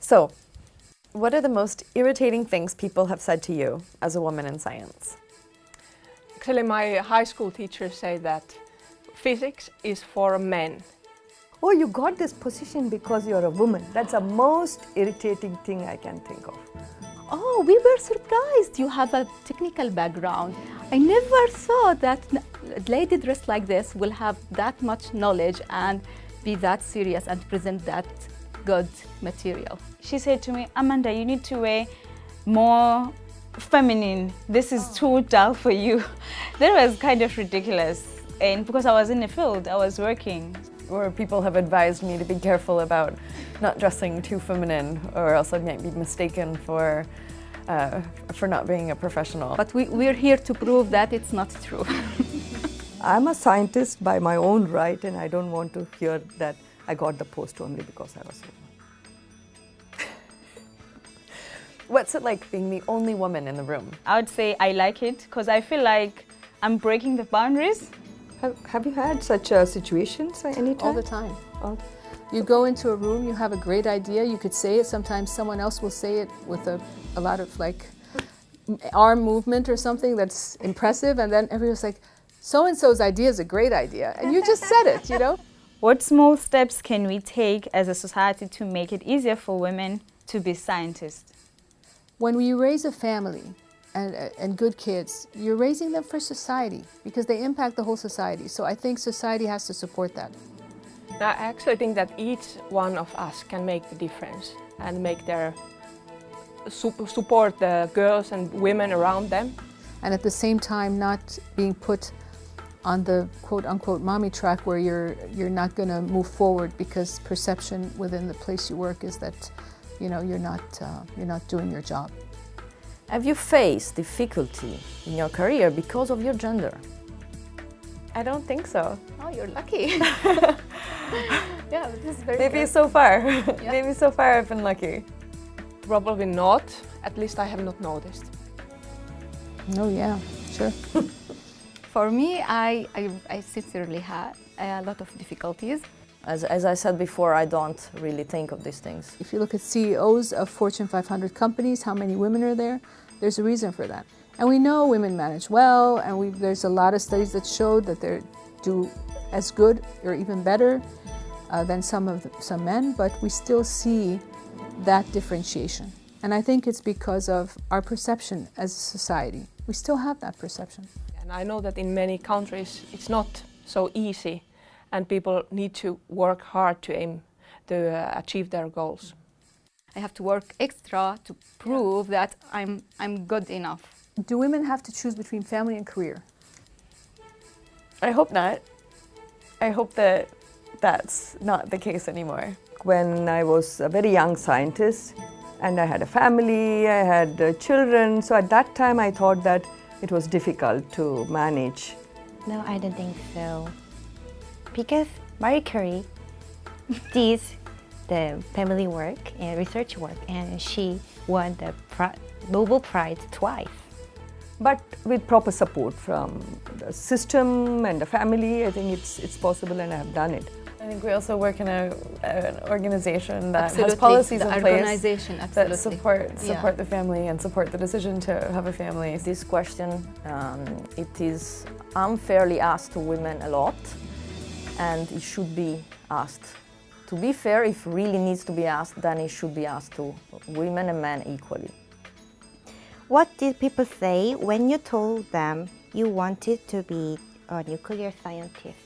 So, what are the most irritating things people have said to you as a woman in science? Actually, my high school teachers say that physics is for men. Oh, you got this position because you're a woman. That's the most irritating thing I can think of. Oh, we were surprised you have a technical background. I never thought that a lady dressed like this will have that much knowledge and be that serious and present that good material. She said to me, Amanda, you need to wear more feminine. This is too dull for you. That was kind of ridiculous. And because I was in the field, I was working. Or people have advised me to be careful about not dressing too feminine, or else I might be mistaken for not being a professional. But we're here to prove that it's not true. I'm a scientist by my own right, and I don't want to hear that I got the post only because I was a woman. What's it like being the only woman in the room? I would say I like it because I feel like I'm breaking the boundaries. Have you had such situations at any time? All the time. Oh. You go into a room, you have a great idea, you could say it, sometimes someone else will say it with a lot of like arm movement or something that's impressive, and then everyone's like, so-and-so's idea is a great idea, and you just said it, you know? What small steps can we take as a society to make it easier for women to be scientists? When we raise a family and good kids, you're raising them for society because they impact the whole society. So I think society has to support that. I actually think that each one of us can make the difference and make their support the girls and women around them. And at the same time not being put on the quote-unquote mommy track where you're not going to move forward because perception within the place you work is that you're not doing your job. Have you faced difficulty in your career because of your gender? I don't think so. Oh, you're lucky. Yeah, this is very Maybe good. so far. Yeah. Maybe so far I've been lucky. Probably not, at least I have not noticed. Oh yeah, sure. For me, I sincerely had a lot of difficulties. As I said before, I don't really think of these things. If you look at CEOs of Fortune 500 companies, how many women are there? There's a reason for that. And we know women manage well, and there's a lot of studies that show that they do as good or even better than some men, but we still see that differentiation. And I think it's because of our perception as a society. We still have that perception. And I know that in many countries it's not so easy, and people need to work hard to aim to achieve their goals. I have to work extra to prove that I'm good enough. Do women have to choose between family and career? I hope not. I hope that that's not the case anymore. When I was a very young scientist and I had a family, I had children, so at that time I thought that it was difficult to manage. No, I don't think so. Because Marie Curie did the family work and research work, and she won the Nobel Prize twice. But with proper support from the system and the family, I think it's possible, and I have done it. I think we also work in an organization that Absolutely. has policies The in place organization, that absolutely. support the family and support the decision to have a family. This question, it is unfairly asked to women a lot, and it should be asked. To be fair, if it really needs to be asked, then it should be asked to women and men equally. What did people say when you told them you wanted to be a nuclear scientist?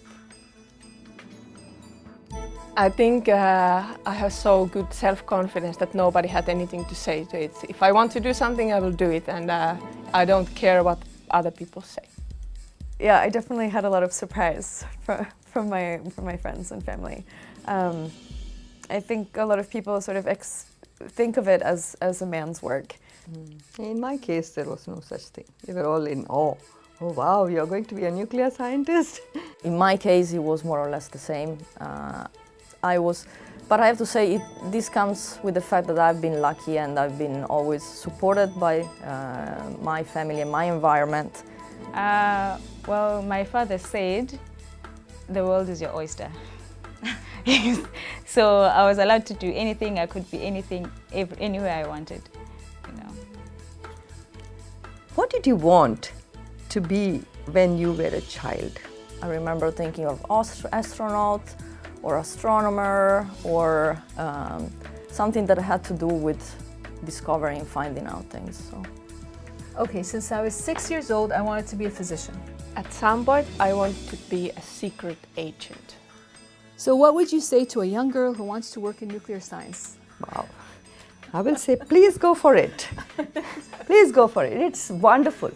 I think I have so good self-confidence that nobody had anything to say to it. If I want to do something, I will do it, and I don't care what other people say. Yeah, I definitely had a lot of surprise from my friends and family. I think a lot of people sort of think of it as a man's work. In my case, there was no such thing. They were all in awe. Oh wow, you're going to be a nuclear scientist? In my case, it was more or less the same. But I have to say, this comes with the fact that I've been lucky and I've been always supported by my family and my environment. Well, my father said, the world is your oyster. So I was allowed to do anything. I could be anything, anywhere I wanted, you know. What did you want to be when you were a child? I remember thinking of astronaut or astronomer or something that had to do with discovering and finding out things. So. Okay, since I was 6 years old, I wanted to be a physician. At some point, I wanted to be a secret agent. So what would you say to a young girl who wants to work in nuclear science? Wow. I will say, please go for it. Please go for it. It's wonderful.